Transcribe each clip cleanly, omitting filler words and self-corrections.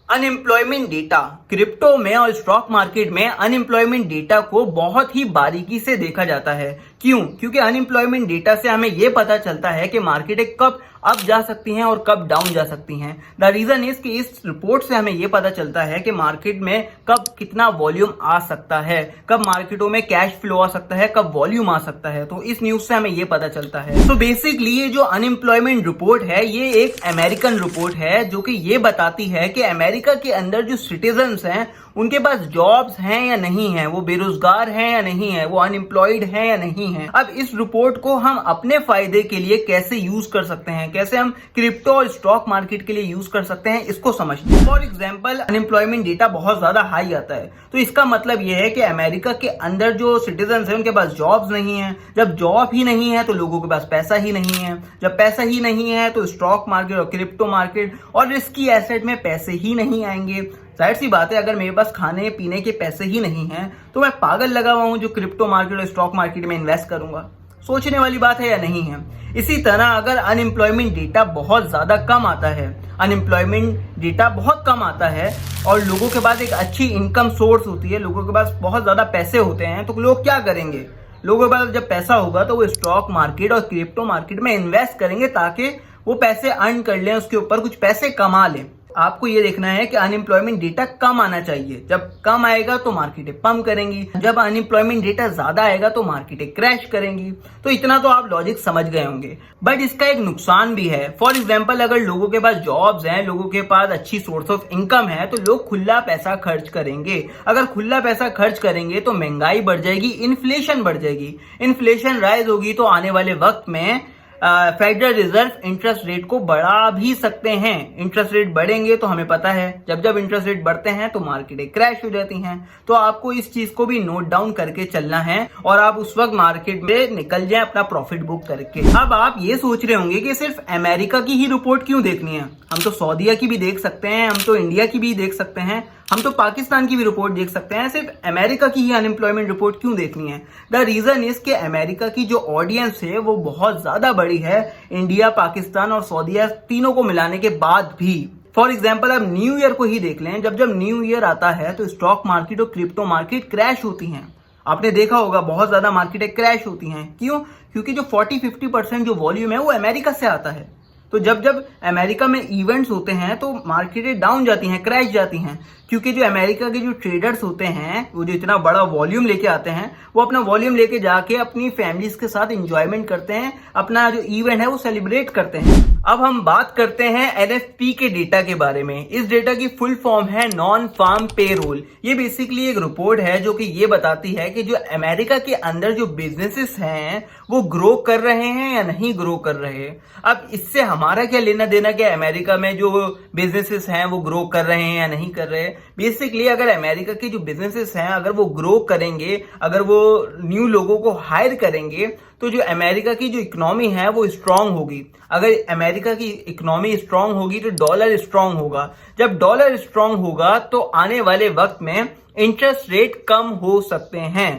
Unemployment data crypto में और stock market में अनएम्प्लॉयमेंट डेटा को बहुत ही बारीकी से देखा जाता है। क्यों? क्योंकि अनएम्प्लॉयमेंट डेटा से हमें यह पता चलता है कि मार्केटें कब अप जा सकती हैं और कब डाउन जा सकती हैं। द रीजन इज कि इस रिपोर्ट से हमें यह पता चलता है कि मार्केट में कब कितना वॉल्यूम आ सकता है, कब मार्केटों में कैश फ्लो आ सकता है, कब वॉल्यूम आ सकता है। तो इस न्यूज से हमें यह पता चलता है। तो बेसिकली ये जो अनएम्प्लॉयमेंट रिपोर्ट है ये एक अमेरिकन रिपोर्ट है जो कि ये बताती है कि अमेरिका के अंदर जो सिटीजन्स हैं उनके पास जॉब्स हैं या नहीं है, वो बेरोजगार हैं या नहीं है, वो अनएम्प्लॉयड हैं या नहीं है। अब इस रिपोर्ट को हम अपने फायदे के लिए कैसे यूज कर सकते हैं, कैसे हम क्रिप्टो और स्टॉक मार्केट के लिए यूज कर सकते हैं, इसको समझते हैं। फॉर एग्जांपल अनएम्प्लॉयमेंट डेटा बहुत ज्यादा हाई आता है तो इसका मतलब यह है कि अमेरिका के अंदर जो सिटीजन्स हैं उनके पास जॉब्स नहीं है। जब जॉब ही नहीं है तो लोगों के पास पैसा ही नहीं है। जब पैसा ही नहीं है तो स्टॉक मार्केट और क्रिप्टो मार्केट और रिस्की एसेट में पैसे ही नहीं आएंगे। जाहिर सी बात है, अगर मेरे पास खाने पीने के पैसे ही नहीं हैं तो मैं पागल लगा हुआ हूं जो क्रिप्टो मार्केट और स्टॉक मार्केट में इन्वेस्ट करूंगा। सोचने वाली बात है या नहीं है। इसी तरह अगर अनएम्प्लॉयमेंट डेटा बहुत ज्यादा कम आता है, अनएम्प्लॉयमेंट डेटा बहुत कम आता है और लोगों के पास एक अच्छी इनकम सोर्स होती है, लोगों के पास बहुत ज्यादा पैसे होते हैं, तो लोग क्या करेंगे? लोगों के पास जब पैसा होगा तो वो स्टॉक मार्केट और क्रिप्टो मार्केट में इन्वेस्ट करेंगे ताकि वो पैसे अर्न कर लें, उसके ऊपर कुछ पैसे कमा लें। आपको ये देखना है कि अनएम्प्लॉयमेंट डेटा कम आना चाहिए। जब कम आएगा तो मार्केटें पंप करेंगी, जब अनएम्प्लॉयमेंट डेटा ज्यादा आएगा तो मार्केटें क्रैश करेंगी। तो इतना तो आप लॉजिक समझ गए होंगे, बट इसका एक नुकसान भी है। फॉर एग्जांपल अगर लोगों के पास जॉब्स हैं, लोगों के पास अच्छी सोर्स ऑफ इनकम है तो लोग खुला पैसा खर्च करेंगे। अगर खुला पैसा खर्च करेंगे तो महंगाई बढ़ जाएगी, इन्फ्लेशन बढ़ जाएगी। इन्फ्लेशन राइज होगी तो आने वाले वक्त में फेडरल रिजर्व इंटरेस्ट रेट को बढ़ा भी सकते हैं। इंटरेस्ट रेट बढ़ेंगे तो हमें पता है जब जब इंटरेस्ट रेट बढ़ते हैं तो मार्केटें क्रैश हो जाती हैं। तो आपको इस चीज को भी नोट डाउन करके चलना है और आप उस वक्त मार्केट में निकल जाए अपना प्रॉफिट बुक करके। अब आप ये सोच रहे होंगे कि सिर्फ अमेरिका की ही रिपोर्ट क्यों देखनी है, हम तो सऊदीया की भी देख सकते हैं, हम तो इंडिया की भी देख सकते हैं, हम तो पाकिस्तान की भी रिपोर्ट देख सकते हैं। सिर्फ अमेरिका की ही अनएम्प्लॉयमेंट रिपोर्ट क्यों देखनी है? द रीजन इज कि अमेरिका की जो ऑडियंस है वो बहुत ज्यादा बड़ी है इंडिया, पाकिस्तान और सऊदीया तीनों को मिलाने के बाद भी। फॉर एग्जाम्पल अब न्यू ईयर को ही देख लें, जब जब न्यू ईयर आता है तो स्टॉक मार्केट और क्रिप्टो मार्केट क्रैश होती हैं। आपने देखा होगा बहुत ज्यादा मार्केटें क्रैश होती हैं। क्यों? क्योंकि जो 40-50% जो वॉल्यूम है वो अमेरिका से आता है। तो जब जब अमेरिका में इवेंट्स होते हैं तो मार्केटें डाउन जाती हैं, क्रैश जाती हैं, क्योंकि जो अमेरिका के जो ट्रेडर्स होते हैं वो जो इतना बड़ा वॉल्यूम लेके आते हैं वो अपना वॉल्यूम लेके जाके अपनी फैमिलीज के साथ एंजॉयमेंट करते हैं, अपना जो इवेंट है वो सेलिब्रेट करते हैं। अब हम बात करते हैं एनएफपी के डेटा के बारे में। इस डेटा की फुल फॉर्म है नॉन फार्म पेरोल। ये बेसिकली एक रिपोर्ट है जो कि ये बताती है कि जो अमेरिका के अंदर जो बिजनेसेस हैं वो ग्रो कर रहे हैं या नहीं ग्रो कर रहे। अब इससे हमारा क्या लेना देना कि अमेरिका में जो बिजनेसेस हैं वो ग्रो कर रहे हैं या नहीं कर रहे। बेसिकली अगर अमेरिका के जो बिजनेसेस हैं अगर वो ग्रो करेंगे, अगर वो न्यू लोगों को हायर करेंगे तो जो अमेरिका की जो इकोनॉमी है वो स्ट्रांग होगी। अगर अमेरिका की इकोनॉमी स्ट्रांग होगी तो डॉलर स्ट्रांग होगा। जब डॉलर स्ट्रांग होगा तो आने वाले वक्त में इंटरेस्ट रेट कम हो सकते हैं,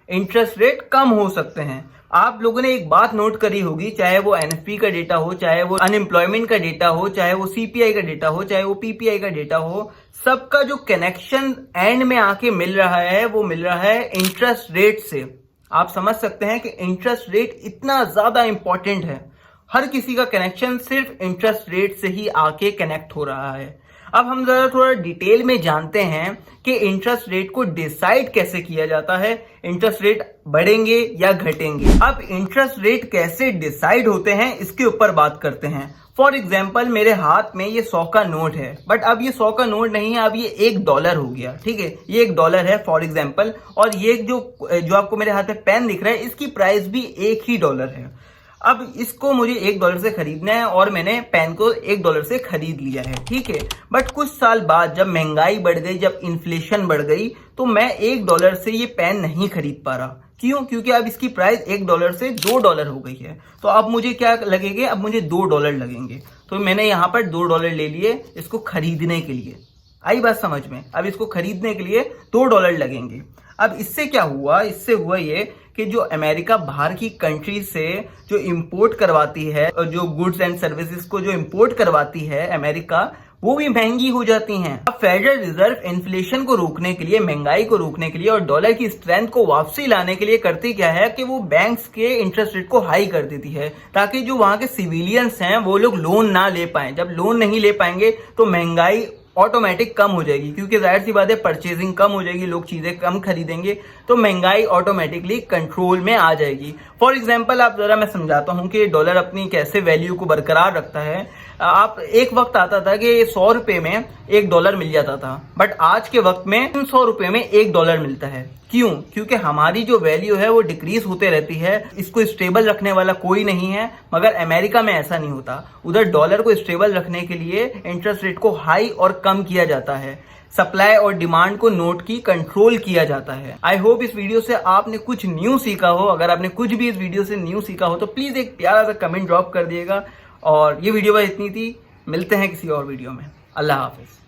इंटरेस्ट रेट कम हो सकते हैं। आप लोगों ने एक बात नोट करी होगी, चाहे वो एनएफपी का डेटा हो, चाहे वो अनएम्प्लॉयमेंट का डेटा हो, चाहे वो सीपीआई का डेटा हो, चाहे वो पीपीआई का डेटा हो, सबका जो कनेक्शन एंड में आके मिल रहा है वो मिल रहा है इंटरेस्ट रेट से। आप समझ सकते हैं कि इंटरेस्ट रेट इतना ज्यादा इंपॉर्टेंट है। हर किसी का कनेक्शन सिर्फ इंटरेस्ट रेट से ही आके कनेक्ट हो रहा है। अब हम जरा थोड़ा डिटेल में जानते हैं कि इंटरेस्ट रेट को डिसाइड कैसे किया जाता है, इंटरेस्ट रेट बढ़ेंगे या घटेंगे। अब इंटरेस्ट रेट कैसे डिसाइड होते हैं इसके ऊपर बात करते हैं। फॉर एग्जाम्पल मेरे हाथ में ये 100 का नोट है, बट अब ये 100 का नोट नहीं है, अब ये $1 हो गया। ठीक है, ये $1 है फॉर एग्जाम्पल, और ये जो आपको मेरे हाथ में पेन दिख रहा है इसकी प्राइस भी $1 है। अब इसको मुझे $1 से खरीदना है और मैंने पेन को $1 से खरीद लिया है। ठीक है, बट कुछ साल बाद जब महंगाई बढ़ गई, जब इन्फ्लेशन बढ़ गई तो मैं $1 से ये पेन नहीं खरीद पा रहा। क्यों? क्योंकि अब इसकी प्राइस $1 से $2 हो गई है। तो अब मुझे क्या लगेंगे? अब मुझे $2 लगेंगे। तो मैंने यहाँ पर $2 ले लिए इसको खरीदने के लिए। आई बात समझ में? अब इसको खरीदने के लिए $2 लगेंगे। अब इससे क्या हुआ? इससे हुआ ये कि जो अमेरिका बाहर की कंट्री से जो इंपोर्ट करवाती है और जो गुड्स एंड सर्विसेज को जो इंपोर्ट करवाती है अमेरिका, वो भी महंगी हो जाती हैं। अब फेडरल रिजर्व इन्फ्लेशन को रोकने के लिए, महंगाई को रोकने के लिए और डॉलर की स्ट्रेंथ को वापसी लाने के लिए करती क्या है कि वो बैंक्स के इंटरेस्ट रेट को हाई कर देती है, ताकि जो वहां के सिविलियंस हैं वो लोग लोन ना ले पाए। जब लोन नहीं ले पाएंगे तो महंगाई ऑटोमेटिक कम हो जाएगी, क्योंकि जाहिर सी बात है परचेजिंग कम हो जाएगी, लोग चीजें कम खरीदेंगे, तो महंगाई ऑटोमेटिकली कंट्रोल में आ जाएगी। फॉर एग्जांपल आप जरा मैं समझाता हूं कि डॉलर अपनी कैसे वैल्यू को बरकरार रखता है। आप एक वक्त आता था कि 100 रुपए में $1 मिल जाता था, बट आज के वक्त में 300 रुपए में $1 मिलता है। क्यों? क्योंकि हमारी जो वैल्यू है वो डिक्रीज होते रहती है, इसको स्टेबल रखने वाला कोई नहीं है। मगर अमेरिका में ऐसा नहीं होता, उधर डॉलर को स्टेबल रखने के लिए इंटरेस्ट रेट को हाई और कम किया जाता है, सप्लाई और डिमांड को नोट की कंट्रोल किया जाता है। आई होप इस वीडियो से आपने कुछ न्यू सीखा हो। अगर आपने कुछ भी इस वीडियो से न्यू सीखा हो तो प्लीज एक प्यारा सा कमेंट ड्रॉप कर दिएगा। और ये वीडियो बस इतनी थी, मिलते हैं किसी और वीडियो में। अल्लाह हाफिज।